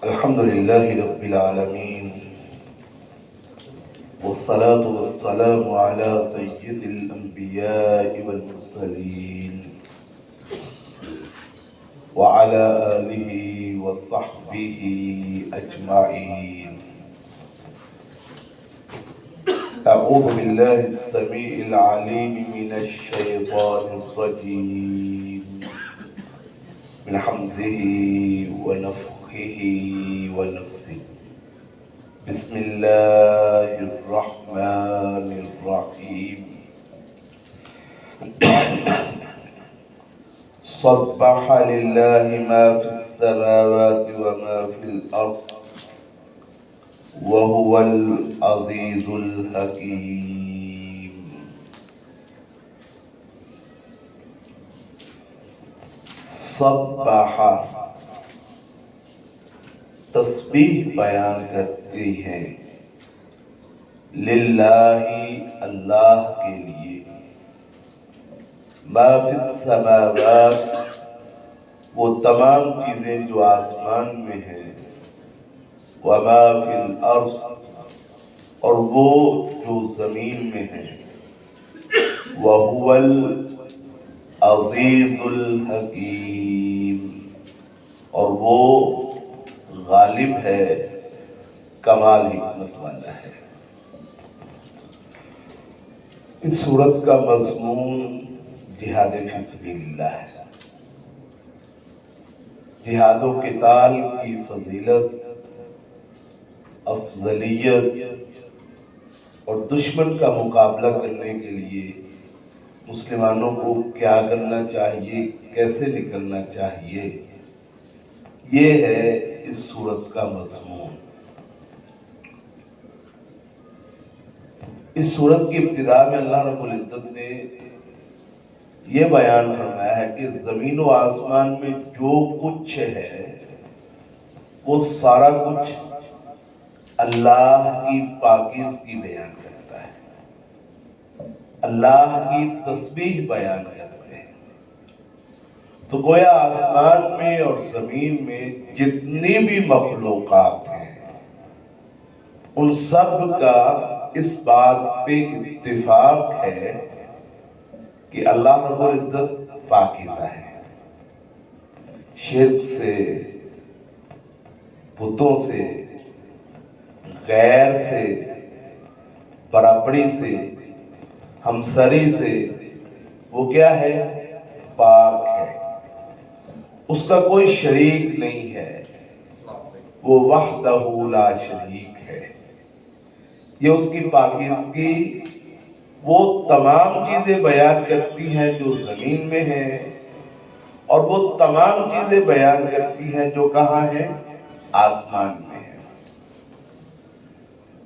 الحمد لله رب العالمين والصلاة والسلام على سيد الأنبياء والمرسلين وعلى آله وصحبه أجمعين. أعوذ بالله السميع العليم من الشيطان الرجيم من حمزه ونفخه ونفسه. بسم الله الرحمن الرحيم. سبح لله ما في السماوات وما في الأرض وهو العزيز الحكيم. سبح تسبیح بیان کرتے ہیں للہ اللہ کے لیے، ما فی السماوات وہ تمام چیزیں جو آسمان میں ہیں، وما فی الارض اور وہ جو زمین میں ہیں، وہو العزیز الحکیم اور وہ غالب ہے، کمال حکمت والا ہے۔ اس سورت کا مضمون جہاد فی سبیل اللہ ہے۔ جہاد و قتال کی فضیلت، افضلیت اور دشمن کا مقابلہ کرنے کے لیے مسلمانوں کو کیا کرنا چاہیے، کیسے نکلنا چاہیے، یہ ہے اس سورت کا مضمون۔ اس سورت کی ابتدا میں اللہ رب العزت نے یہ بیان فرمایا ہے کہ زمین و آسمان میں جو کچھ ہے وہ سارا کچھ اللہ کی پاکیزگی بیان کرتا ہے، اللہ کی تسبیح بیان کرتے ہیں۔ تو گویا آسمان میں اور زمین میں جتنی بھی مخلوقات ہیں ان سب کا اس بات پہ اتفاق ہے کہ اللہ رب العزت پاکیزہ ہے، شرک سے، بتوں سے، غیر سے، برابری سے، ہمسری سے، وہ کیا ہے؟ پاک ہے، اس کا کوئی شریک نہیں ہے، وہ وحدہ لا شریک ہے۔ یہ اس کی پاکیزگی وہ تمام چیزیں بیان کرتی ہیں جو زمین میں ہیں، اور وہ تمام چیزیں بیان کرتی ہیں جو کہاں ہیں؟ آسمان میں ہیں۔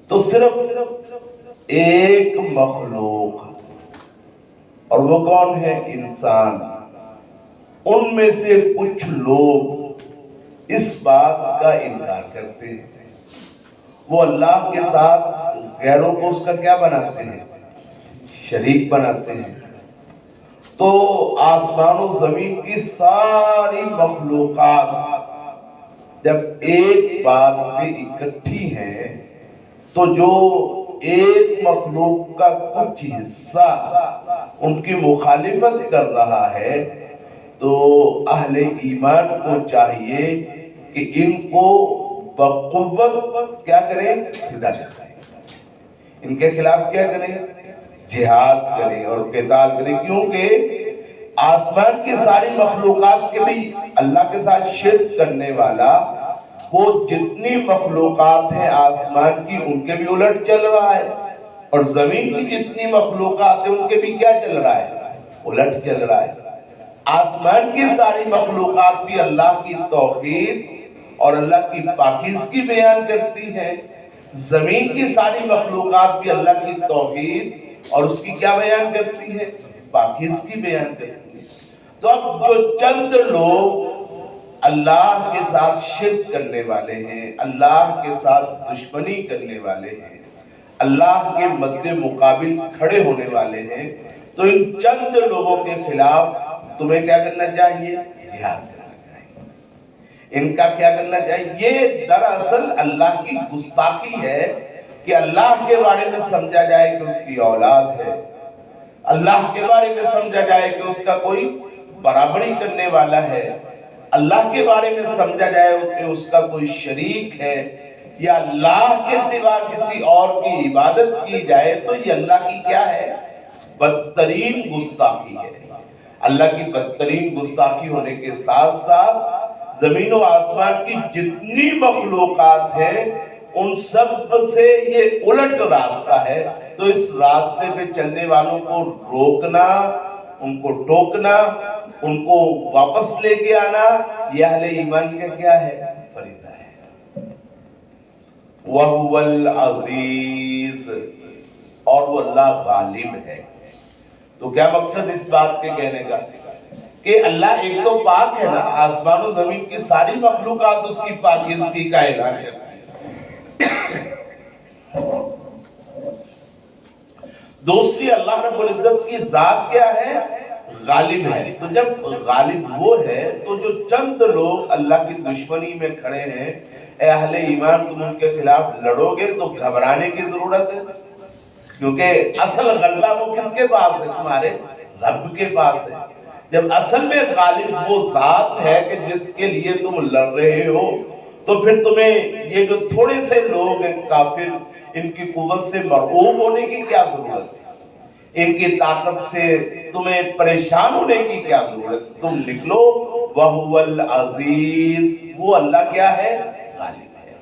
تو صرف ایک مخلوق، اور وہ کون ہے؟ انسان۔ ان میں سے کچھ لوگ اس بات کا انکار کرتے ہیں، وہ اللہ کے ساتھ غیروں کو اس کا کیا بناتے ہیں؟ شریک بناتے ہیں۔ تو آسمان و زمین کی ساری مخلوقات جب ایک بات پہ اکٹھی ہیں تو جو ایک مخلوق کا کچھ حصہ ان کی مخالفت کر رہا ہے تو اہل ایمان کو چاہیے کہ ان کو بقوت کیا کریں؟ سیدھا کریں، ان کے خلاف کیا کریں؟ جہاد کریں اور قتال کریں، کیونکہ آسمان کی ساری مخلوقات کے بھی اللہ کے ساتھ شرک کرنے والا وہ جتنی مخلوقات ہیں آسمان کی ان کے بھی الٹ چل رہا ہے، اور زمین کی جتنی مخلوقات ہیں ان کے بھی کیا چل رہا ہے؟ الٹ چل رہا ہے۔ آسمان کی ساری مخلوقات بھی اللہ کی توحید اور اللہ کی پاکیزگی بیان کرتی ہیں، زمین کی ساری مخلوقات بھی اللہ کی توحید اور اس کی کیا بیان کرتی ہے؟ پاکیزگی بیان کرتی ہے۔ تو اب جو چند لوگ اللہ کے ساتھ شرک کرنے والے ہیں، اللہ کے ساتھ دشمنی کرنے والے ہیں، اللہ کے مد مقابل کھڑے ہونے والے ہیں، تو ان چند لوگوں کے خلاف تمہیں کیا کرنا چاہیے؟ جہاد کرنا چاہیے۔ ان کا کیا کرنا چاہیے؟ یہ دراصل اللہ کی گستاخی ہے کہ اللہ کے بارے میں سمجھا جائے کہ اس کی اولاد ہے، اللہ کے بارے میں سمجھا جائے کہ اس کا کوئی برابری کرنے والا ہے، اللہ کے بارے میں سمجھا جائے کہ اس کا کوئی شریک ہے، یا اللہ کے سوا کسی اور کی عبادت کی جائے تو یہ اللہ کی کیا ہے؟ بدترین گستاخی ہے۔ اللہ کی بدترین گستاخی ہونے کے ساتھ ساتھ زمین و آسمان کی جتنی مخلوقات ہیں ان سب سے یہ الٹ راستہ ہے، تو اس راستے پہ چلنے والوں کو روکنا، ان کو ٹوکنا، ان کو واپس لے کے آنا، یہ اہل ایمان کا کیا ہے؟ فریضہ ہے۔ وَهُوَ الْعَزِيزُ، اور وہ اللہ غالب ہے۔ تو کیا مقصد اس بات کے کہنے کا؟ کہ اللہ ایک تو پاک ہے نا، آسمان و زمین کی ساری مخلوقات اس کی پاکیزگی کا اعلان کرتی ہے۔ دوسری، اللہ رب العزت کی ذات کیا ہے؟ غالب ہے۔ تو جب غالب وہ ہے تو جو چند لوگ اللہ کی دشمنی میں کھڑے ہیں، اے اہل ایمان تم ان کے خلاف لڑو گے تو گھبرانے کی ضرورت ہے، کیونکہ اصل غلبہ وہ کس کے پاس ہے؟ تمہارے رب کے پاس ہے۔ جب اصل میں غالب وہ ذات ہے کہ جس کے لیے تم لڑ رہے ہو، تو پھر تمہیں یہ جو تھوڑے سے لوگ ہیں کافر، ان کی قوت سے مرعوب ہونے کی کیا ضرورت ہے؟ ان کی طاقت سے تمہیں پریشان ہونے کی کیا ضرورت ہے؟ تم نکلو، وَهُوَ الْعَزِيزُ، وہ اللہ کیا ہے؟ غالب ہے،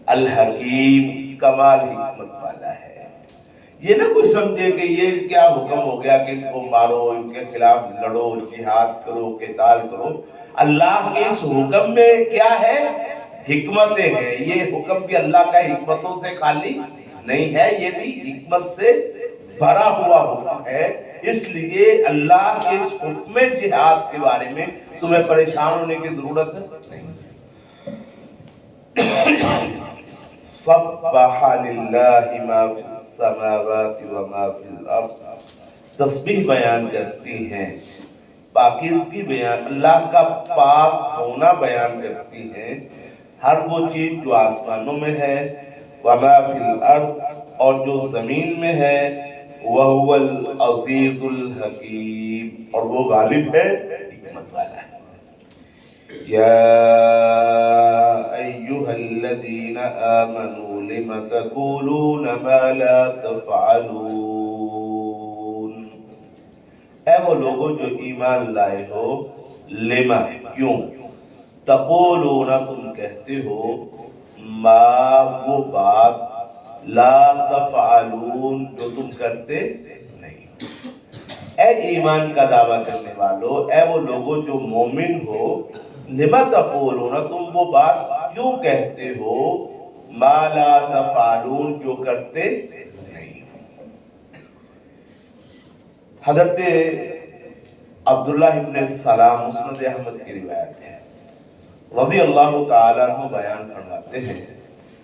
الحکیم، کمال حکمت والا ہے۔ یہ نہ کوئی سمجھے کہ یہ کیا حکم ہو گیا کہ ان کو مارو، ان کے خلاف لڑو، جہاد کرو، قتال کرو۔ اللہ کے اس حکم میں کیا ہے؟ حکمتیں ہیں۔ یہ حکم بھی اللہ کا حکمتوں سے خالی نہیں ہے، یہ بھی حکمت سے بھرا ہوا حکم ہے۔ اس لیے اللہ کے اس حکم جہاد کے بارے میں تمہیں پریشان ہونے کی ضرورت نہیں۔ سبح للہ ما فی السماوات وما فی الارض، تسبیح بیان کرتی ہیں، پاکیزگی بیان، اللہ کا پاک ہونا بیان کرتی ہیں، ہر وہ چیز جو آسمانوں میں ہے، وما فی الارض، اور جو زمین میں ہے، وَهُوَ الْعَزِيزُ الْحَكِيمُ، اور وہ غالب ہے، حکمت والا ہے۔ يَا أَيُّهَا الَّذِينَ آمَنُوا لِمَ تَقُولُونَ مَا لَا تَفْعَلُونَ، اے وہ لوگوں جو ایمان لائے ہو، لما، کیوں، تقولون، تم کہتے ہو، ما، وہ بات، لا تفعلون، جو تم کرتے نہیں۔ اے ایمان کا دعویٰ کرنے والو، اے وہ لوگوں جو مومن ہو، لما تقولون، تم وہ بات کیوں کہتے ہو، ما لا تفعلون، جو کرتے نہیں۔ حضرت عبداللہ ابن سلام، مسند احمد کی روایت ہے، رضی اللہ تعالیٰ عنہ بیان فرماتے ہیں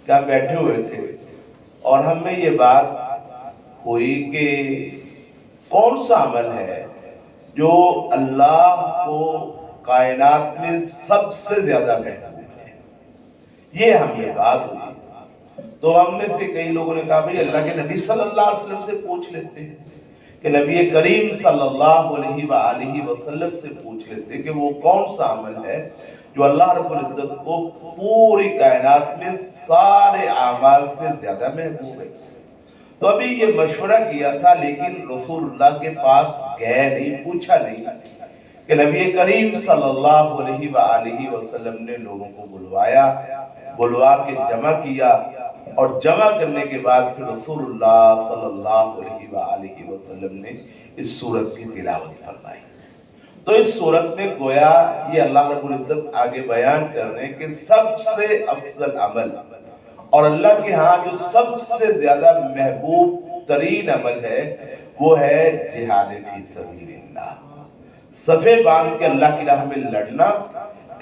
کہ ہم بیٹھے ہوئے تھے اور ہم میں یہ بات ہوئی کہ کون سا عمل ہے جو اللہ کو کائنات میں سب سے زیادہ محبوب ہے، یہ ہم یہ بات ہوئی۔ تو ہم میں سے کئی لوگوں نے کہا بھئی اللہ کے نبی صلی اللہ علیہ وسلم سے پوچھ لیتے ہیں، کہ نبی کریم صلی اللہ علیہ وآلہ وسلم سے پوچھ لیتے کہ وہ کون سا عمل ہے جو اللہ رب العزت کو پوری کائنات میں سارے اعمال سے زیادہ محبوب ہے۔ تو ابھی یہ مشورہ کیا تھا، لیکن رسول اللہ کے پاس گئے نہیں، پوچھا نہیں، کہ نبی کریم صلی اللہ علیہ وآلہ وسلم نے لوگوں کو بلوا کے جمع کیا، اور جمع کرنے کے بعد پھر رسول اللہ صلی اللہ علیہ وآلہ وسلم نے اس سورت کی تلاوت فرمائی۔ تو اس سورت میں گویا یہ اللہ رب العزت آگے بیان کر رہے ہیں کہ سب سے افضل عمل اور اللہ کے ہاں جو سب سے زیادہ محبوب ترین عمل ہے وہ ہے جہاد فی سبیل اللہ، صفے باندھ کے اللہ کی راہ میں لڑنا،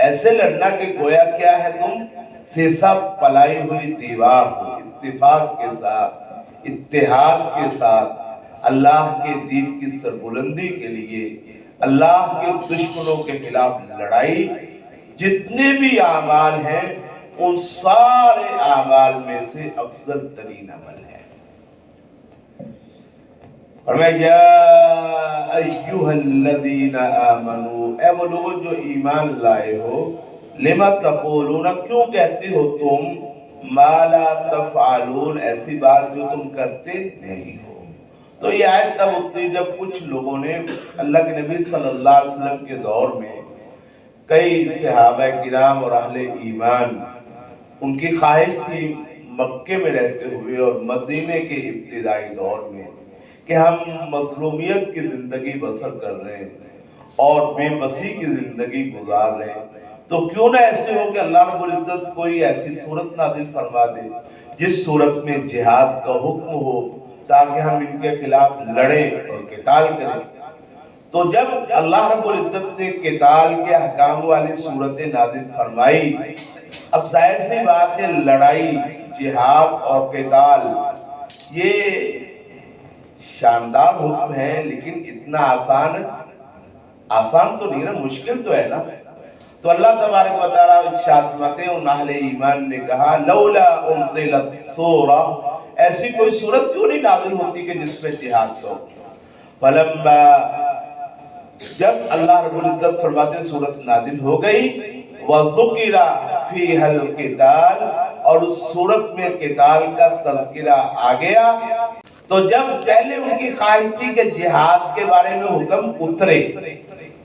ایسے لڑنا کہ گویا کیا ہے تم سیسا پلائی ہوئی دیوار ہو، اتفاق کے ساتھ، اتحاد کے ساتھ، اللہ کے دین کی سربلندی کے لیے، اللہ کے دشمنوں کے خلاف لڑائی، جتنے بھی اعمال ہیں ان سارے اعمال میں سے افضل ترین عمل ہے۔ فرمایا یا ایھا الذین آمنو، اے وہ لوگوں جو ایمان لائے ہو، لما تقولون، کیوں کہتے ہو تم، ما لا تفعلون، ایسی بات جو تم کرتے نہیں ہو۔ تو یہ آیت تب اتری جب کچھ لوگوں نے اللہ کے نبی صلی اللہ علیہ وسلم کے دور میں کئی صحابہ کرام اور اہل ایمان، ان کی خواہش تھی مکے میں رہتے ہوئے اور مدینے کے ابتدائی دور میں کہ ہم مظلومیت کی زندگی بسر کر رہے ہیں اور بے بسی کی زندگی گزار رہے ہیں، تو کیوں نہ ایسے ہو کہ اللہ رب العزت کوئی ایسی صورت نازل فرما دے جس صورت میں جہاد کا حکم ہو تاکہ ہم ان کے خلاف لڑیں اور قتال کریں۔ تو جب اللہ رب العزت نے قتال کے احکام والی صورت نازل فرمائی، اب ظاہر سی بات ہے لڑائی، جہاد اور قتال یہ شاندار حکم ہے، لیکن اتنا آسان تو نہیں نا، مشکل تو ہے نا۔ تو اللہ تبارک و تعالیٰ ارشاد فرماتے ہیں، ان اہل ایمان نے کہا لولا انزلت سورہ، ایسی کوئی صورت کیوں نہیں نازل ہوتی کہ جس میں جہاد ہو۔ فلما، جب اللہ رب العزت فرماتے ہیں صورت نازل ہو گئی، وَذُكِرَ فِيهَا الْقِتَالِ، اور اس صورت میں قتال کا تذکرہ آ گیا، تو جب پہلے ان کی خواہش تھی کہ جہاد کے بارے میں حکم اترے،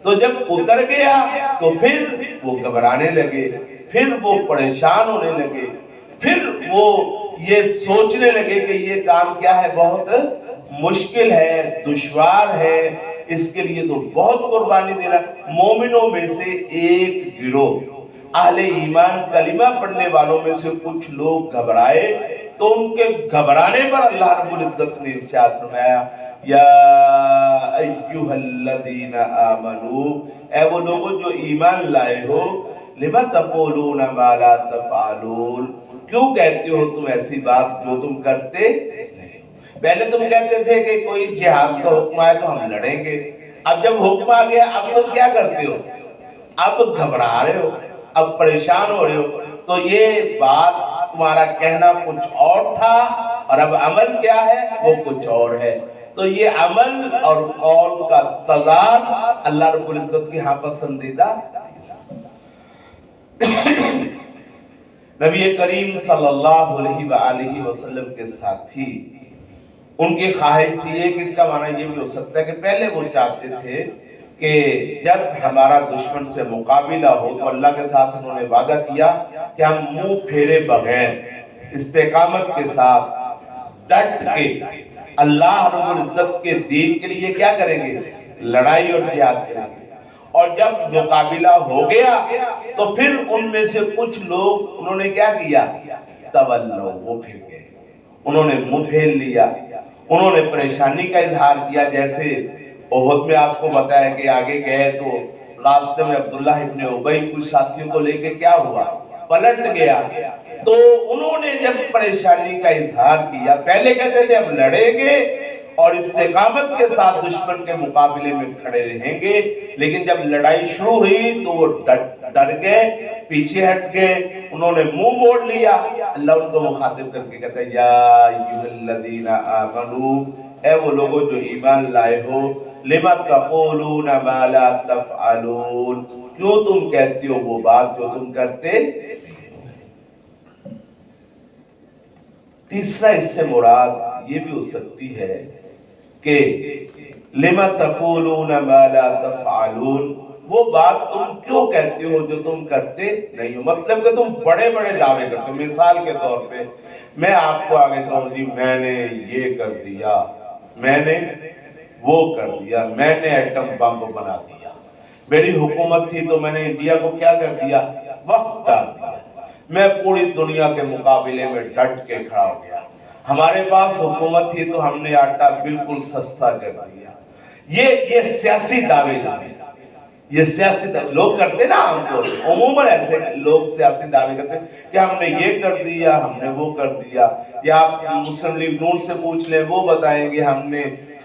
تو جب اتر گیا تو پھر وہ گھبرانے لگے، پھر وہ پریشان ہونے لگے، پھر وہ یہ سوچنے لگے کہ یہ کام کیا ہے، بہت مشکل ہے، دشوار ہے، اس کے لیے تو بہت قربانی دینا۔ مومنوں میں سے ایک گروہ اہل ایمان کلمہ پڑھنے والوں میں سے کچھ لوگ گھبرائے، تو ان کے گھبرانے پر اللہ رب العزت نے ارشاد فرمایا یا ایھا الذین آمنو، اے وہ لوگوں جو ایمان لائے ہو، لما تقولون ما لا تفعلون، کیوں کہتے ہو تم ایسی بات جو تم کرتے نہیں۔ پہلے تم کہتے تھے کہ کوئی جہاد کا حکم آئے تو ہم لڑیں گے، اب جب حکم آ گیا اب تم کیا کرتے ہو، اب گھبرا رہے ہو، اب پریشان ہو رہے ہو۔ تو یہ بات تمہارا کہنا کچھ اور تھا اور اب عمل کیا ہے وہ کچھ اور ہے۔ تو یہ عمل اور قول کا تضاد اللہ رب العزت کے ہاں پسندیدہ۔ نبی کریم صلی اللہ علیہ وآلہ وسلم کے ساتھی، ان کی خواہش تھی ایک، اس کا معنی یہ بھی ہو سکتا ہے کہ پہلے وہ چاہتے تھے کہ جب ہمارا دشمن سے مقابلہ ہو تو اللہ کے ساتھ انہوں نے وعدہ کیا کہ ہم منہ پھیرے بغیر استقامت کے ساتھ ڈٹ کے اللہ رب العزت کے دین کے لیے کیا کریں گے، لڑائی اور جہاد کریں گے۔ اور جب مقابلہ ہو گیا تو پھر ان میں سے کچھ لوگ انہوں نے کیا کیا، تولو، وہ پھر گئے، انہوں نے منہ پھیر لیا، انہوں نے پریشانی کا اظہار کیا۔ جیسے احد میں آپ کو بتایا کہ آگے گئے تو راستے میں عبداللہ ابن ابی کچھ ساتھیوں کو لے کے کیا ہوا، پلٹ گیا۔ تو انہوں نے جب پریشانی کا اظہار کیا، پہلے کہتے تھے ہم لڑیں گے اور استقامت کے ساتھ دشمن کے مقابلے میں کھڑے رہیں گے، لیکن جب لڑائی شروع ہوئی تو وہ ڈر گئے، پیچھے ہٹ گئے، انہوں نے منہ موڑ لیا۔ اللہ ان کو مخاطب کر کے کہتا ہے یا ایھا الذین آمنو، اے وہ لوگوں جو ایمان لائے ہو، لما تقولون ما لا تفعلون، کیوں تم کہتے ہو وہ بات جو تم کرتے۔ تیسرا اس سے مراد یہ بھی ہو سکتی ہے کہ لما تقولون ما لا تفعلون، وہ بات تم کیوں کہتے ہو جو تم کرتے نہیں ہو، مطلب کہ تم بڑے بڑے دعوے کرتے ہو۔ مثال کے طور پہ میں آپ کو آگے کہوں جی میں نے یہ کر دیا، میں نے وہ کر دیا، میں نے ایٹم بم بنا دیا، میری حکومت تھی تو میں نے انڈیا کو کیا کر دیا، وقت ڈال دیا، میں پوری دنیا کے مقابلے میں ڈٹ کے کھڑا ہو گیا، ہمارے پاس حکومت تھی تو ہم نے آٹا بالکل سستا کر دیا۔ یہ سیاسی دعوے داری، یہ سیاسی لوگ کرتے نا، ہم کو عموماً ایسے لوگ سیاسی دعوے کرتے ہیں کہ ہم نے یہ کر دیا، ہم نے وہ کر دیا۔ یا آپ مسلم لیگ نون سے پوچھ لیں، وہ بتائیں گے ہم نے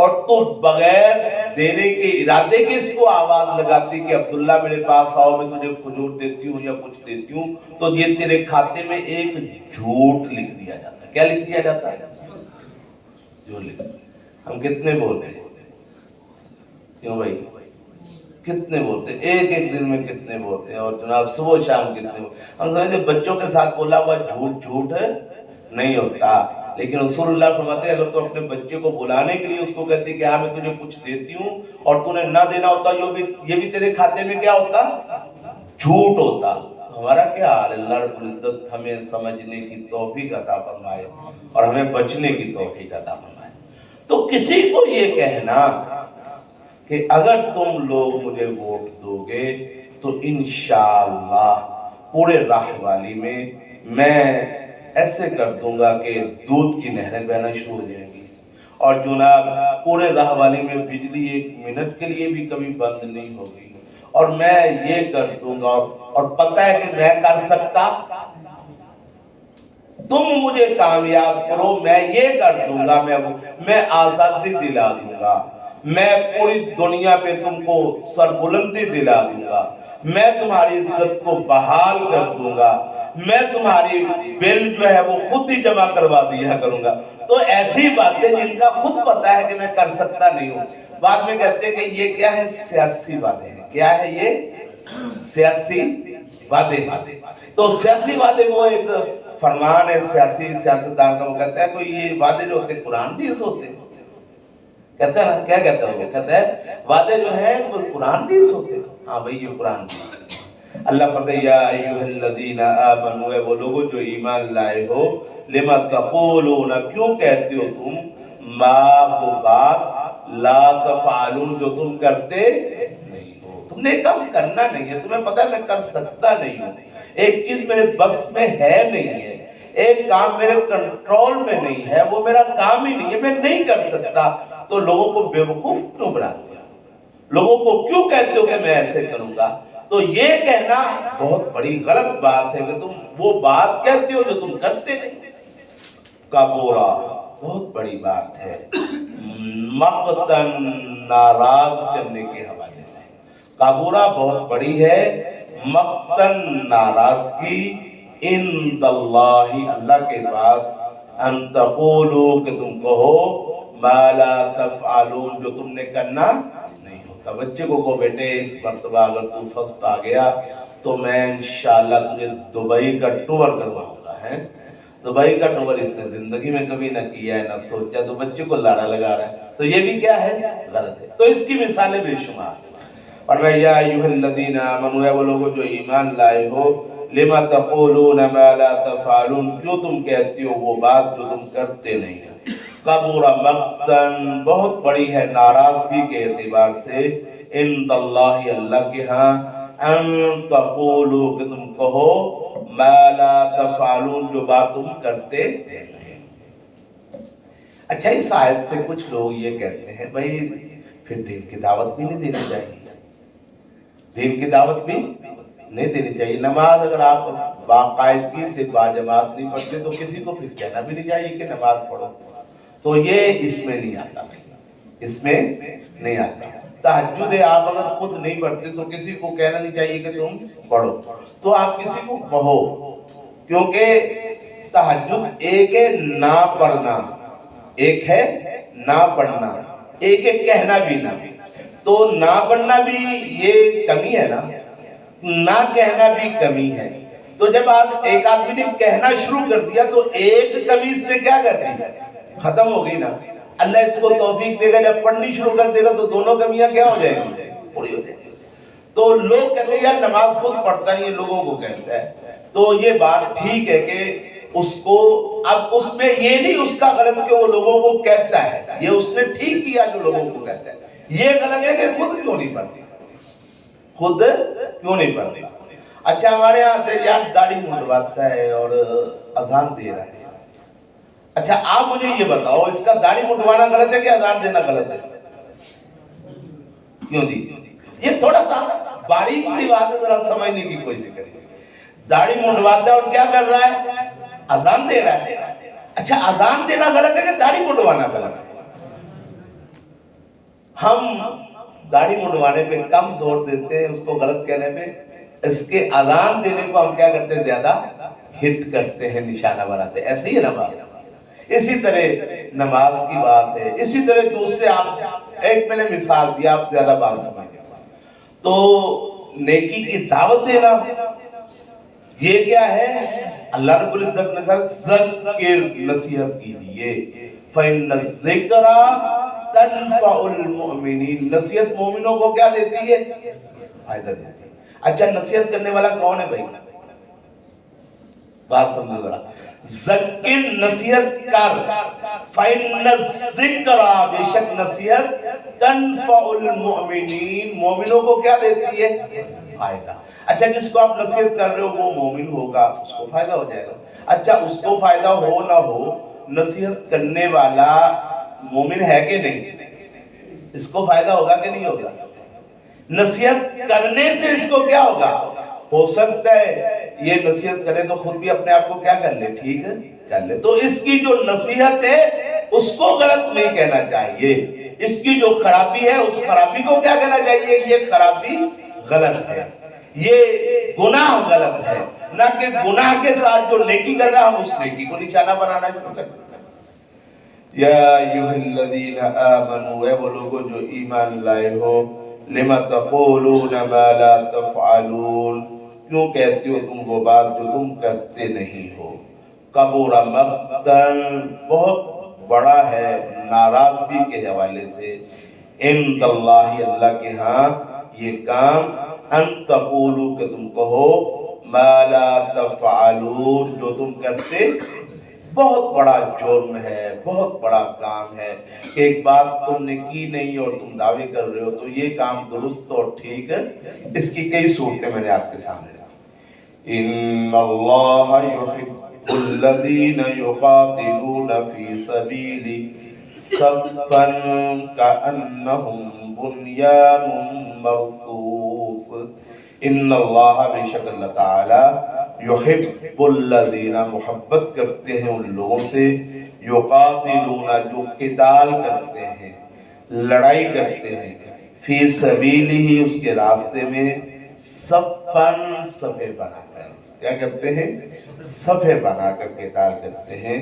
اور تو بغیر دینے کے ارادے کے اس کو آواز لگاتی کہ عبداللہ میرے پاس آؤ، میں تجھے کھجور دیتی ہوں یا کچھ دیتی ہوں، تو یہ تیرے کھاتے میں ایک جھوٹ لکھ دیا جاتا ہے۔ کیا لکھ دیا جاتا ہے؟ جھوٹ لکھ۔ ہم کتنے بولتے ہیں؟ کیوں بھائی کتنے بولتے ہیں؟ ایک دن میں کتنے بولتے ہیں؟ اور جناب صبح شام کتنے بولتے ہیں؟ ہم سمجھتے ہیں بچوں کے ساتھ بولا ہوا جھوٹ جھوٹ نہیں ہوتا، لیکن رسول اللہ فرماتے ہیں اگر تو اپنے بچے کو بلانے کے لیے اس کو کہتے کہ ہاں میں تجھے کچھ دیتی ہوں اور تو نے نہ دینا ہوتا، یہ بھی تیرے کھاتے میں کیا ہوتا؟ جھوٹ ہوتا۔ ہمارا کیا حال ہے؟ اللہ رب العزت ہمیں سمجھنے کی توفیق عطا فرمائے اور ہمیں بچنے کی توفیق عطا فرمائے۔ تو کسی کو یہ کہنا کہ اگر تم لوگ مجھے ووٹ دو گے تو انشاءاللہ پورے راہ والی میں ایسے کر دوں گا کہ دودھ کی نہریں بہنا شروع ہو جائیں گی، اور جناب پورے راہ والی میں بجلی ایک منٹ کے لیے بھی کبھی بند نہیں ہوگی، اور میں یہ کر دوں گا، اور پتہ ہے کہ میں کر سکتا، تم مجھے کامیاب کرو میں یہ کر دوں گا، میں آزادی دلا دوں گا، میں پوری دنیا پہ تم کو سربلندی دلا دوں گا، میں تمہاری عزت کو بحال کر دوں گا، میں تمہاری بل جو ہے وہ خود ہی جمع کروا دیا کروں گا۔ تو ایسی باتیں جن کا خود پتا ہے کہ میں کر سکتا نہیں ہوں، بعد میں کہتے ہیں کہ یہ کیا ہے؟ سیاسی وعدے ہیں۔ کیا ہے یہ؟ سیاسی وعدے۔ تو سیاسی وعدے وہ ایک فرمان ہے سیاستدان کا، وہ کہتا ہے کوئی یہ وعدے جو ہوتے ہیں قرآن حدیث ہوتے ہیں، کہتا ہے کیا کہتا ہے وہ؟ کہتا ہے وعدے جو ہیں وہ قرآن حدیث ہوتے ہیں۔ ہاں بھئی یہ قرآن حدیث۔ اللہ فرماتا ہے یا ایھا الذین آمنوا، وہ لوگوں جو ایمان لائے ہو، لما تقولون، کیوں کہتے ہو تم، ما وہ بات، لا تفعلون جو تم کرتے نہیں ہو، تم نے کام کرنا نہیں ہے، تمہیں پتہ ہے میں کر سکتا نہیں ہوں، ایک چیز میرے بس میں ہے نہیں ہے، ایک کام میرے کنٹرول میں نہیں ہے، وہ میرا کام ہی نہیں ہے، میں نہیں کر سکتا، تو لوگوں کو بے وقوف کیوں بناتے ہو؟ لوگوں کو کیوں کہتے ہو کہ میں ایسے کروں گا؟ تو یہ کہنا بہت بڑی غلط بات ہے کہ تم وہ بات کہتے ہو جو تم کرتے نہیں۔ کبورا بہت بڑی بات ہے، مقتن ناراض کرنے کے حوالے سے، کبورا بہت بڑی ہے، مقتن ناراضگی، عند اللہ اللہ کے پاس، ان تقولو کہ تم کہو، ما لا تفعلون جو تم نے کرنا نہیں ہوتا۔ بچے کو کہو بیٹے اس مرتبہ اگر تو فرسٹ آ گیا تو میں انشاءاللہ تجھے دبئی کا ٹور کرواؤں گا، ہے دبئی کا ٹور اس نے زندگی میں کبھی نہ کیا ہے نہ سوچا، تو بچے کو لاڑا لگا رہا ہے، تو یہ بھی کیا ہے؟ غلط ہے۔ تو اس کی مثالیں بے شمار۔ فرمایا یا ایھا الذین آمنوا، وہ لوگوں جو ایمان لائے ہو، لما تقولون ما لا تفعلون، کیوں تم کہتے ہو وہ بات جو تم کرتے نہیں ہیں۔ کبر مقتن بہت بڑی ہے ناراضگی کے اعتبار سے، عند اللہ اللہ کے ہاں، ان تقولو کہ تم کہو، ما لا تفعلون جو بات تم کرتے نہیں۔ اچھا اس آیت سے کچھ لوگ یہ کہتے ہیں بھائی پھر دین کی دعوت بھی نہیں دینی چاہیے، دین کی دعوت بھی نہیں دینی چاہیے، نماز اگر آپ باقاعدگی سے باجماعت نہیں پڑھتے تو کسی کو پھر کہنا بھی نہیں چاہیے کہ نماز پڑھو، تو یہ اس میں نہیں آتا، اس میں نہیں آتا۔ تہجد آپ اگر خود نہیں پڑھتے تو کسی کو کہنا نہیں چاہیے کہ تم پڑھو، تو آپ کسی کو کہو، کیونکہ تہجد ایک ہے نہ پڑھنا، ایک ہے نہ پڑھنا، ایک ہے کہنا بھی نہ، تو نہ پڑھنا بھی یہ کمی ہے نا، نہ کہنا بھی کمی ہے، تو جب آپ ایک آدمی نے کہنا شروع کر دیا تو ایک کمی اس نے کیا کر دی؟ ختم ہو گئی نا۔ اللہ اس کو توفیق دے گا جب پڑھنی شروع کر دے گا تو دونوں کمیاں کیا ہو جائیں گی؟ پوری ہو جائیں گی۔ تو لوگ کہتے ہیں یار نماز خود پڑھتا نہیں ہے، لوگوں کو کہتا ہے، تو یہ بات ٹھیک ہے کہ اس کو، اب اس میں یہ نہیں اس کا غلط کہ وہ لوگوں کو کہتا ہے، یہ اس نے ٹھیک کیا جو لوگوں کو کہتا ہے، یہ غلط ہے کہ خود کیوں نہیں پڑھتی، خود کیوں نہیں پڑھتی۔ اچھا ہمارے یہاں یار داڑھی منڈواتا ہے اور اذان دے رہا ہے، اچھا آپ مجھے یہ بتاؤ اس کا داڑھی منڈوانا غلط ہے کہ اذان دینا غلط ہے؟ کیوں دی؟ یہ تھوڑا سا باریک سی بات ہے، ذرا سمجھنے کی کوشش کریں۔ داڑھی منڈواتا ہے اور کیا کر رہا ہے؟ اذان دے رہا ہے۔ اچھا اذان دینا غلط ہے کہ داڑھی منڈوانا غلط ہے؟ ہم داڑھی منڈوانے پہ کم زور دیتے ہیں، اس کو غلط کہنے پہ، اس کے اذان دینے کو ہم کیا کرتے ہیں، زیادہ ہٹ کرتے ہیں، نشانہ بناتے ہیں۔ ایسے ہی ہے نا بات، اسی طرح نماز کی بات ہے، اسی طرح دوسرے، آپ ایک میں نے مثال دیا، آپ زیادہ بات سمجھیں۔ تو نیکی کی دعوت دینا یہ کیا ہے؟ اللہ رب العزت نے کہا ذکر، نصیحت کیجیے، فَإِنَّ الذِّكْرَ تَنفَعُ الْمُؤْمِنِينَ، نصیحت مومنوں کو کیا دیتی ہے؟ فائدہ دیتی ہے۔ اچھا نصیحت کرنے والا کون ہے بھائی؟ بات سمجھو ذرا، ذکر نصیحت کر، فَإِنَّ الذِّكْرَ بے شک نصیحت، تَنفَعُ الْمُؤْمِنِينَ مومنوں کو کیا دیتی ہے؟ فائدہ۔ اچھا جس کو آپ نصیحت کر رہے ہو وہ مومن ہوگا، اس کو فائدہ ہو جائے گا۔ اچھا اس کو فائدہ ہو نہ ہو، نصیحت کرنے والا مومن ہے کہ نہیں، اس کو فائدہ ہوگا کہ نہیں ہوگا؟ نصیحت کرنے سے اس کو کیا ہوگا؟ ہو سکتا ہے یہ نصیحت کرے تو خود بھی اپنے آپ کو کیا کر لے، ٹھیک ہے کر لے۔ تو اس کی جو نصیحت ہے اس کو غلط نہیں کہنا چاہیے، اس کی جو خرابی ہے اس خرابی کو کیا کہنا چاہیے، یہ خرابی غلط ہے، یہ گناہ غلط ہے، نہ کہ گناہ کے ساتھ جو نیکی کر رہا ہم اس نیکی کو نشانہ بنانا شروع کر دیں۔ یا ایھا الذین آمنوا، اے وہ لوگوں جو ایمان لائے ہو، لم تقولون ما لا تفعلون، کیوں کہتے ہو تم وہ بات جو تم کرتے نہیں ہو، کبر مقتن بہت بڑا ہے ناراضگی کے حوالے سے، عند اللہ اللہ کے ہاں یہ کام، ان تقولوا کہ تم کہو، ما لا تفعلون جو تم کرتے، بہت بڑا جرم ہے، بہت بڑا کام ہے کہ ایک بات تم نے کی نہیں اور تم دعوے کر رہے ہو، تو یہ کام درست اور ٹھیک ہے۔ اس کی کئی صورتیں میں نے آپ کے سامنے رکھی۔ ان اللہ یحب الذین یقاتلون فی سبیلہ صفا کأنہم بنیان مرصوص، ان اللہ بے شک اللہ تعالی یحب الذین محبت کرتے ہیں ان لوگوں سے، یقاتلون جو قتال کرتے ہیں، لڑائی کرتے ہیں، فی سبیلہ اس کے راستے میں، صفاً صفے بنا کر، کیا کرتے ہیں؟ صفے بنا کر قتال کرتے ہیں۔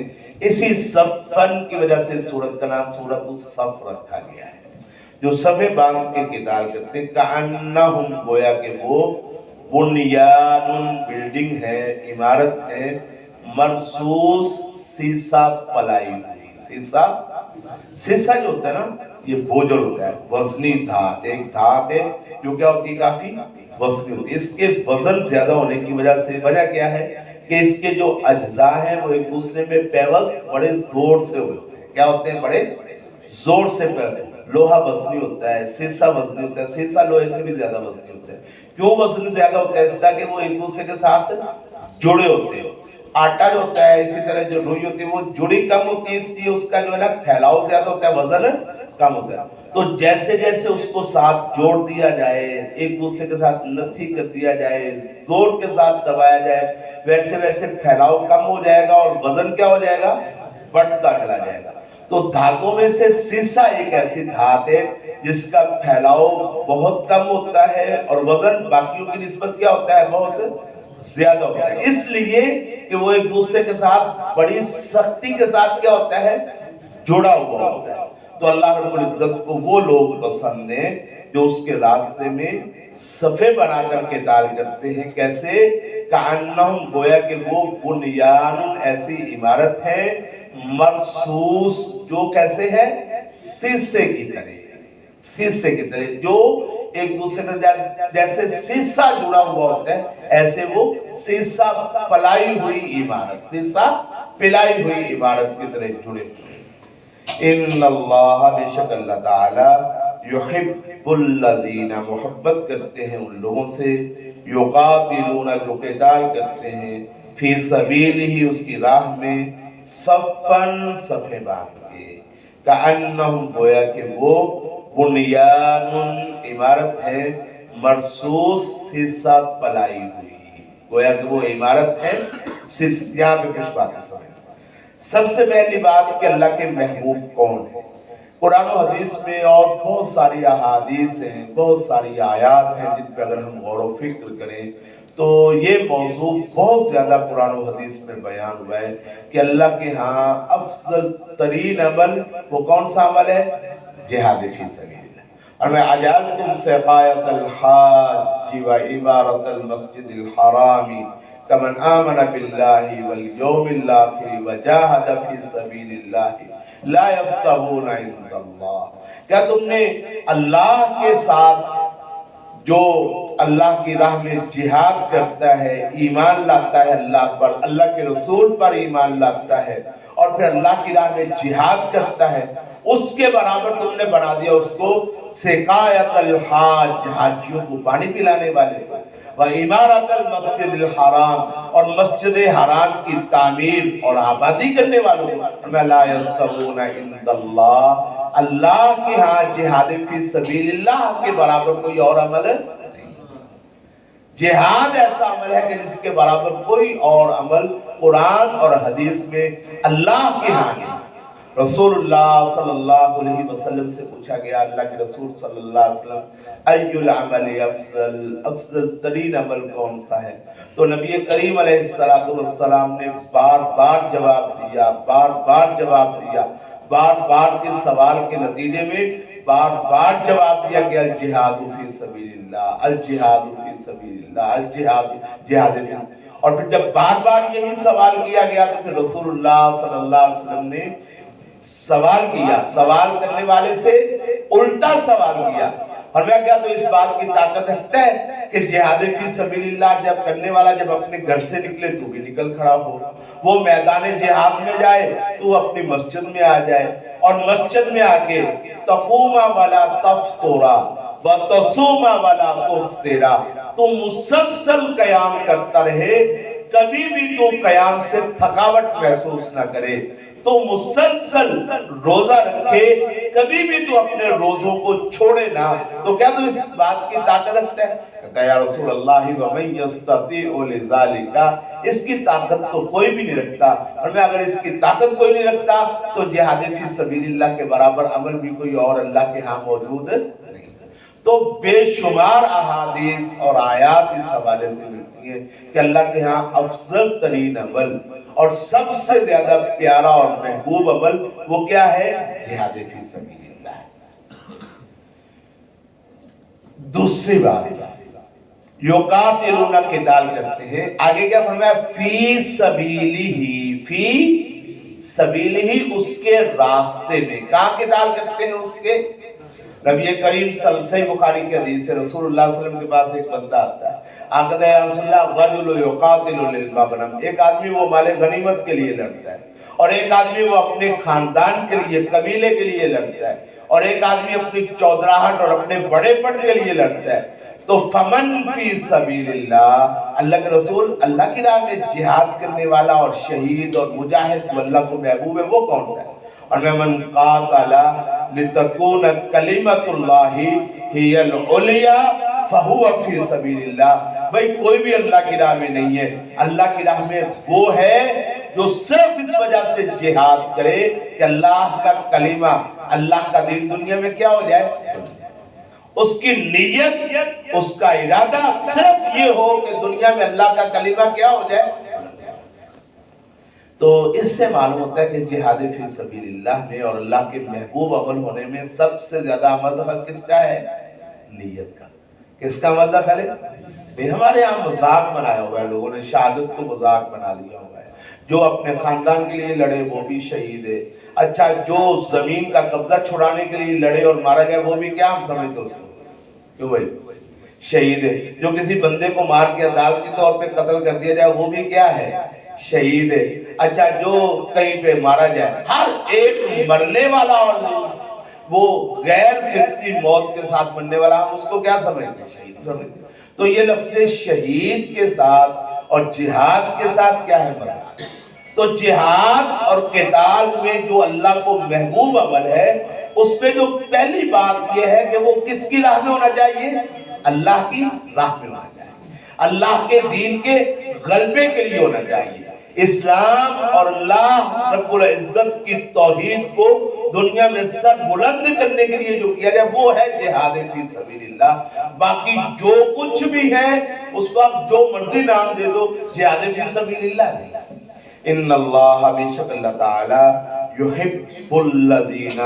اسی صفاً کی وجہ سے سورت کا نام سورۃ الصف رکھا گیا ہے، جو صفے باندھ کے قتال کرتے، کأنہم گویا کہ وہ، بنیان بلڈنگ ہے، عمارت ہے، مرصوص سیسا پلائی ہوئی، سیسا جو ہوتا ہے نا یہ بوجھل ہوتا ہے، وزنی دھات، ایک دھات ہے جو کیا ہوتی ہے، کافی وزنی ہوتی ہے، اس کے وزن زیادہ ہونے کی وجہ سے، وجہ کیا ہے کہ اس کے جو اجزاء ہیں وہ ایک دوسرے میں پیوست بڑے زور سے ہوتے ہیں، کیا ہوتے ہیں؟ بڑے زور سے لوہا وزنی ہوتا ہے، سیسا وزنی ہوتا ہے، سیسا لوہے سے بھی زیادہ وزنی ہوتا ہے۔ کیوں وزن زیادہ ہوتا ہے؟ اس کا کہ وہ ایک دوسرے کے ساتھ جڑے ہوتے ہیں۔ آٹا جو ہوتا ہے اسی طرح جو روئی ہوتی ہے وہ جڑی کم ہوتی ہے، اس لیے اس کا جو ہے نا پھیلاؤ زیادہ ہوتا ہے، وزن کم ہوتا ہے۔ تو جیسے جیسے اس کو ساتھ جوڑ دیا جائے، ایک دوسرے کے ساتھ نتھی کر دیا جائے، زور کے ساتھ دبایا جائے، ویسے ویسے پھیلاؤ کم ہو جائے گا اور وزن کیا ہو جائے گا؟ بڑھتا چلا جائے گا۔ تو دھاتوں میں سے سیسا ایک ایسی دھات ہے جس کا پھیلاؤ بہت کم ہوتا ہے اور وزن باقیوں کی نسبت کیا ہوتا ہے؟ بہت زیادہ ہوتا ہے، اس لیے کہ وہ ایک دوسرے کے ساتھ بڑی سختی کے ساتھ کیا ہوتا ہے؟ جڑا ہوا ہوتا ہے۔ تو اللہ رب العزت کو وہ لوگ پسند ہیں جو اس کے راستے میں صفے بنا کر قتال کرتے ہیں، کیسے؟ کأنہم گویا کہ وہ بنیان ایسی عمارت ہے، مرصوص جو کیسے ہے؟ سیسے کی طرح، سیسے کی طرح، جو ایک دوسرے کے جیسے سیسا جڑا ہوا ہوتا ہے ایسے وہ سیسا پلائی ہوئی عمارت، سیسا پلائی ہوئی عمارت کی طرح جڑے ہوئے۔ ان اللہ بے شک اللہ تعالی یحب الذین محبت کرتے ہیں ان لوگوں سے، یقاتلون جو قتال کرتے ہیں، فی سبیلہ اس کی راہ میں، صفاً صفے باندھ کے، کأنہم گویا کہ وہ، بنیان عمارت ہے، مرصوص سیسا پلائی ہوئی، گویا کہ وہ عمارت ہے یہاں پہ کچھ باتیں سمجھ۔ سب سے پہلی بات کہ اللہ کے محبوب کون ہے؟ قرآن و حدیث میں اور بہت ساری احادیث ہیں، بہت ساری آیات ہیں جن پہ اگر ہم غور و فکر کریں تو یہ موضوع بہت زیادہ قرآن و حدیث میں بیان ہوا ہے کہ اللہ کے ہاں افضل ترین عمل وہ کون سا عمل ہے؟ جہاد فی سبیل اللہ۔ اور میں اجعلتم سقایۃ الحاج و عمارۃ المسجد الحرام کمن آمن باللہ والیوم الآخر وجاہد فی سبیل اللہ لا یستوون عند اللہ۔ کیا تم نے اللہ کے ساتھ جو اللہ کی راہ میں جہاد کرتا ہے، ایمان لاتا ہے اللہ پر، اللہ کے رسول پر ایمان لاتا ہے اور پھر اللہ کی راہ میں جہاد کرتا ہے، اس کے برابر تم نے بنا دیا اس کو سقایۃ الحاج، حاجیوں کو پانی پلانے والے، وعمارۃ المسجد الحرام، اور مسجد حرام کی تعمیر اور آبادی کرنے والوں، لا یستوون عند اللہ، اللہ کے ہاں جہاد فی سبیل اللہ کے برابر کوئی اور عمل نہیں۔ جہاد ایسا عمل ہے کہ جس کے برابر کوئی اور عمل قرآن اور حدیث میں اللہ کے ہاں نہیں۔ رسول اللہ صلی اللہ علیہ وسلم سے پوچھا گیا، اللہ کے رسول صلی اللہ علیہ وسلم ای العمل افضل، افضل ترین عمل کون سا ہے؟ تو نبی کریم علیہ السلام نے بار بار جواب دیا، بار بار جواب دیا، بار بار کے سوال کے نتیجے میں بار بار جواب دیا کہ الجہاد فی سبیل اللہ، الجہاد فی سبیل اللہ، الجہاد، جہاد فی۔ اور پھر جب بار بار یہی سوال کیا گیا تو پھر رسول اللہ صلی اللہ علیہ وسلم نے سوال کیا، سوال کرنے والے سے الٹا سوال کیا، اور میں کیا تو اس بات کی طاقت رکھتا ہے کہ جہاد فی سبیل اللہ جب کرنے والا جب اپنے گھر سے نکلے تو بھی نکل کھڑا ہو، وہ میدان جہاد میں جائے تو اپنی مسجد میں آ جائے، اور مسجد میں آ کے تقوم ولا تفطرا وتصوم ولا تفطرا، تو مسلسل قیام کرتا رہے، کبھی بھی تو قیام سے تھکاوٹ محسوس نہ کرے، تو مسلسل روزہ رکھے، کبھی بھی تو اپنے روزوں کو چھوڑے نہ، تو کیا تو اس بات کی طاقت رکھتا ہے؟ کہتا ہے یا رسول اللہ وَمَن يَسْتَطِيعُ لِذَلِكَ، اس کی طاقت تو کوئی بھی نہیں رکھتا، اور میں اگر اس کی طاقت کوئی نہیں رکھتا تو جہاد فی سبیل اللہ کے برابر عمل بھی کوئی اور اللہ کے ہاں موجود نہیں۔ تو بے شمار احادیث اور آیات اس حوالے سے ملتی ہیں کہ اللہ کے ہاں افضل ترین عمل اور سب سے زیادہ پیارا اور محبوب عمل وہ کیا ہے؟ جہاد فی سبیل اللہ۔ دوسری بات، یقاتلون، قتال کرتے ہیں، آگے کیا فرمایا؟ فی سبیلہ، فی سبیلہ، اس کے راستے میں۔ کہاں قتال کرتے ہیں؟ اس کے نبی کریم صحیح بخاری کے حدیث ہے، رسول اللہ صلی اللہ علیہ وسلم کے پاس ایک بندہ آتا ہے، آقا یا رسول اللہ رجل یقاتل للمغنم، ایک آدمی وہ مال غنیمت کے لیے لڑتا ہے، اور ایک آدمی وہ اپنے خاندان کے لیے، قبیلے کے لیے لڑتا ہے، اور ایک آدمی اپنی چودراہٹ اور اپنے بڑے پن کے لیے لڑتا ہے، تو فمن فی سبیل اللہ، اللہ کے رسول اللہ کی راہ میں جہاد کرنے والا اور شہید اور مجاہد جو اللہ کو محبوب ہے وہ کون سا ہے؟ اور میں من قاتل لتکون کلمت اللہ ہی العلیا فہو فی سبیل اللہ، بھئی کوئی بھی اللہ کی راہ میں نہیں ہے، اللہ کی راہ میں وہ ہے جو صرف اس وجہ سے جہاد کرے کہ اللہ کا کلمہ، اللہ کا دین دنیا میں کیا ہو جائے، اس کی نیت، اس کا ارادہ صرف یہ ہو کہ دنیا میں اللہ کا کلمہ کیا ہو جائے۔ تو اس سے معلوم ہوتا ہے کہ جہاد فی سبیل اللہ میں اور اللہ کے محبوب عمل ہونے میں سب سے زیادہ عمل دخل کس کا ہے؟ نیت کا۔ کس کا عمل دخل ہے؟ ہمارے یہاں مذاق بنایا ہوا ہے، لوگوں نے شہادت کو مذاق بنا لیا ہوا ہے، جو اپنے خاندان کے لیے لڑے وہ بھی شہید ہے، اچھا جو زمین کا قبضہ چھڑانے کے لیے لڑے اور مارا گیا وہ بھی کیا ہم سمجھتے اس کو؟ کیوں بھائی؟ شہید ہے۔ جو کسی بندے کو مار کے عدالتی طور پہ قتل کر دیا جائے وہ بھی کیا ہے؟ شہید ہے۔ اچھا جو کہیں پہ مارا جائے، ہر ایک مرنے والا اور وہ غیر فطری موت کے ساتھ مرنے والا، ہم اس کو کیا سمجھتے ہیں؟ شہید سمجھتے ہیں۔ تو یہ لفظ شہید کے ساتھ اور جہاد کے ساتھ کیا ہے مراد؟ تو جہاد اور قتال میں جو اللہ کو محبوب عمل ہے اس پہ جو پہلی بات یہ ہے کہ وہ کس کی راہ میں ہونا چاہیے؟ اللہ کی راہ میں ہونا چاہیے، اللہ کے دین کے غلبے کے لیے ہونا چاہیے۔ اسلام اور اللہ رب العزت کی توحید کو دنیا میں سر بلند کرنے کے لیے جو کیا جائے وہ ہے جہاد فی سبیل اللہ۔ باقی جو کچھ بھی ہے اس کو آپ جو مرضی نام دے دو، جہاد فی سبیل اللہ نہیں۔ ان اللہ، بے شک اللہ تعالی، یحب الذین،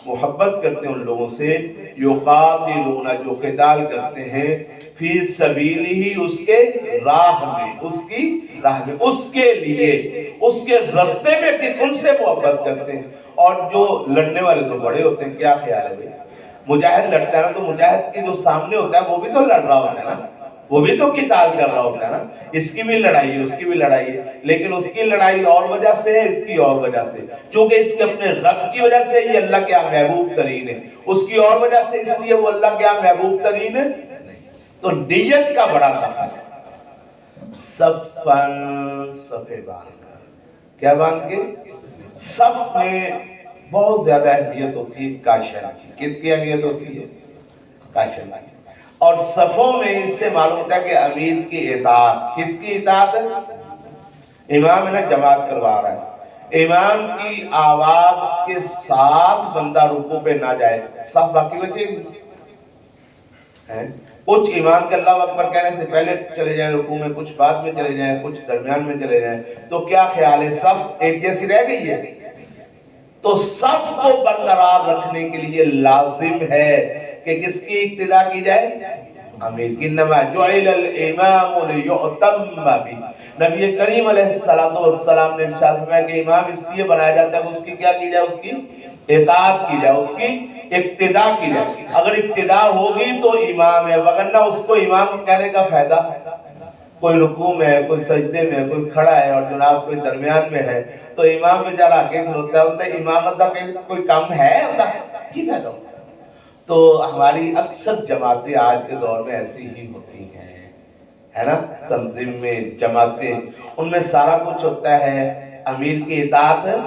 محبت کرتے ہیں ان لوگوں سے، یقاتلون، جو قتال کرتے ہیں، فی سبیلہ، اس کے راہ میں، اس کی راہ میں، اس کے لیے، اس کے رستے میں، ان سے محبت کرتے ہیں۔ اور جو لڑنے والے تو بڑے ہوتے ہیں، کیا خیال ہے بھائی؟ مجاہد لڑتا ہے نا، تو مجاہد کے جو سامنے ہوتا ہے وہ بھی تو لڑ رہا ہوتا ہے نا، وہ بھی تو قتال کر رہا ہوتا ہے نا۔ اس کی بھی لڑائی ہے، اس کی بھی لڑائی ہے، لیکن اس کی لڑائی اور وجہ سے ہے، اس کی اور وجہ سے، چونکہ اس کے اپنے رب کی وجہ سے یہ اللہ کے یہاں محبوب ترین ہے، اس کی اور وجہ سے اس لیے وہ اللہ کے یہاں محبوب ترین ہے۔ تو نیت کا بڑا فرق ہے۔ صفاً، صفے باندھ کر، کیا باندھ کے؟ صف میں بہت زیادہ اہمیت ہوتی ہے کاشن کی۔ کس کی اہمیت ہوتی ہے؟ کاشن کی۔ اور صفوں میں اس سے معلوم ہوتا ہے کہ امیر کی اطاعت، کس کی اطاعت ہے؟ امام ہے نا، جماعت کروا رہا ہے، امام کی آواز کے ساتھ بندہ رکوع پہ نہ جائے، صف باقی بچے ہیں۔ کچھ امام کے اللہ اکبر کہنے سے پہلے چلے جائیں رکوع میں، کچھ بعد میں چلے جائیں، کچھ درمیان میں چلے جائیں، تو کیا خیال ہے؟ صف ایک جیسی رہ گئی ہے؟ تو صف کو برقرار رکھنے کے لیے لازم ہے کہ کس کی اقتداء کی جائے؟ امیر کی۔ انما جعل الامام لیؤتم بہ، نبی کریم علیہ السلام نے ارشاد فرمایا کہ امام اس لیے بنایا جاتا ہے کہ اس کی کیا کی جائے؟ اس کی اطاعت کی جائے، اس کی اقتداء کی جائے۔ اگر اقتداء ہوگی تو امام ہے، وگرنہ اس کو امام کہنے کا فائدہ، کوئی رکوع میں ہے، کوئی سجدے میں ہے، کوئی کھڑا ہے اور جناب کوئی درمیان میں ہے، تو امام بیچارہ آگے کھلوتا ہے، امامت کا کوئی کم ہے ہوتا ہے، کی فائدہ ہوتا ہے؟ تو ہماری اکثر جماعتیں آج کے دور میں ایسی ہی ہوتی ہیں، ہے نا؟ تنظیم میں جماعتیں، ان میں سارا کچھ ہوتا ہے، امیر کی اطاعت ہے۔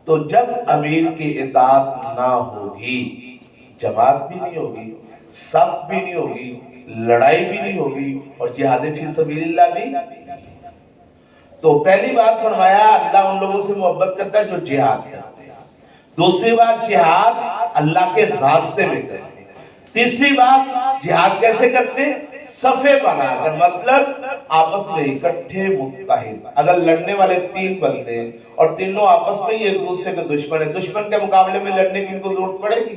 تو جب امیر کی اطاعت نہ ہوگی، جماعت بھی نہیں ہوگی، صف بھی نہیں ہوگی، لڑائی بھی نہیں ہوگی، اور جہاد فی سبیل اللہ بھی۔ تو پہلی بات فرمایا اللہ ان لوگوں سے محبت کرتا ہے جو جہاد کرتے ہیں۔ دوسری بات، جہاد اللہ کے راستے میں کرتے ہیں۔ تیسری بات، جہاد کیسے کرتے ہیں؟ صفے بنا کر، مطلب آپس میں اکٹھے متحد۔ اگر لڑنے والے 3 بندے اور تینوں آپس میں ایک دوسرے کے دشمن ہیں، دشمن کے مقابلے میں لڑنے کی ان کو ضرورت پڑے گی؟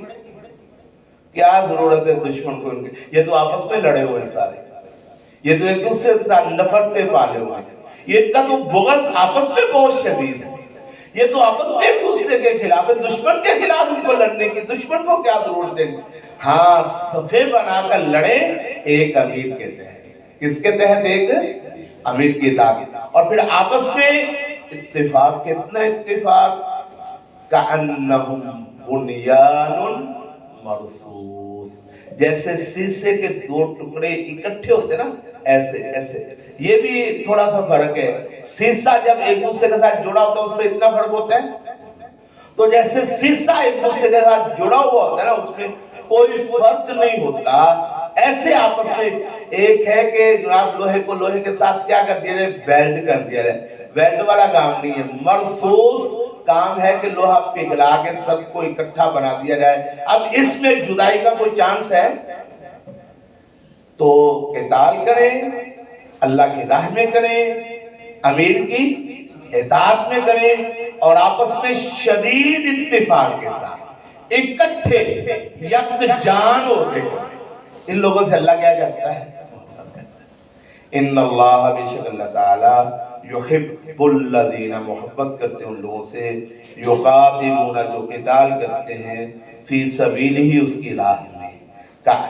کیا ضرورت ہے دشمن کو؟ ان کے یہ تو آپس میں لڑے ہوئے ہیں سارے، یہ تو ایک دوسرے کے ساتھ نفرتیں پالے ہوئے ہیں، یہ ان کا تو بغض آپس میں بہت شدید ہے، یہ تو آپس میں ایک دوسرے کے خلاف ہے، دشمن کے خلاف ان کو لڑنے کی دشمن کو کیا ضرورت ہے؟ ہاں، صفے بنا کر لڑیں ایک امیر کے تحت۔ کس کے تحت؟ ایک امیر کی اطاعت۔ اور پھر آپس میں اتفاق، کتنا اتفاق؟ کأنہم بنیان مرصوص، جیسے سیسے کے 2 ٹکڑے اکٹھے ہوتے نا، ایسے ایسے۔ یہ بھی تھوڑا سا فرق ہے، سیسا جب ایک دوسرے کے ساتھ جڑا ہوتا ہے اس میں اتنا فرق ہوتا ہے، تو جیسے سیسا ایک دوسرے کے ساتھ جڑا ہوا ہوتا ہے نا، اس میں کوئی فرق نہیں ہوتا، ایسے آپس میں ایک ہے کہ جناب لوہے کو لوہے کے ساتھ کیا کر دیا جائے؟ ویلڈ کر دیا جائے۔ ویلڈ والا کام نہیں ہے، مرصوص کام ہے کہ لوہا پگھلا کے سب کو اکٹھا بنا دیا جائے۔ اب اس میں جدائی کا کوئی چانس ہے؟ تو قتال کریں، اللہ کی راہ میں کریں، امیر کی اطاعت میں کریں، اور آپس میں شدید اتفاق کے ساتھ اکٹھے یکجان ہوتے ہیں۔ ان لوگوں سے اللہ کیا کہتا ہے؟ ان اللہ، بے شک اللہ تعالی، یحب الذین، محبت کرتے ہیں ان لوگوں سے، یقاتلون، جو قتال کرتے ہیں، فی سبیلہ، اس کی راہ میں،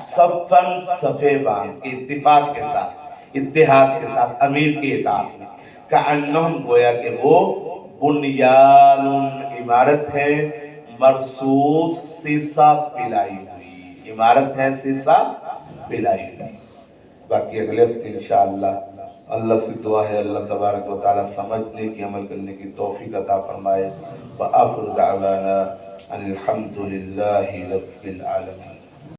صفاً، صفے باندھ کے، اتفاق کے ساتھ، اتحاد کے ساتھ، امیر کی اطاعت میں، کأنہم، گویا کہ وہ، بنیان، عمارت ہے، مرصوص، سیسا پلائی ہوئی، عمارت ہے سیسا پلائی ہوئی۔ باقی اگلے ہفتے انشاءاللہ اللہ سے دعا ہے اللہ تبارک و تعالی سمجھنے کی، عمل کرنے کی توفیق عطا فرمائے۔ وآخر دعوانا ان الحمد للہ رب العالمین۔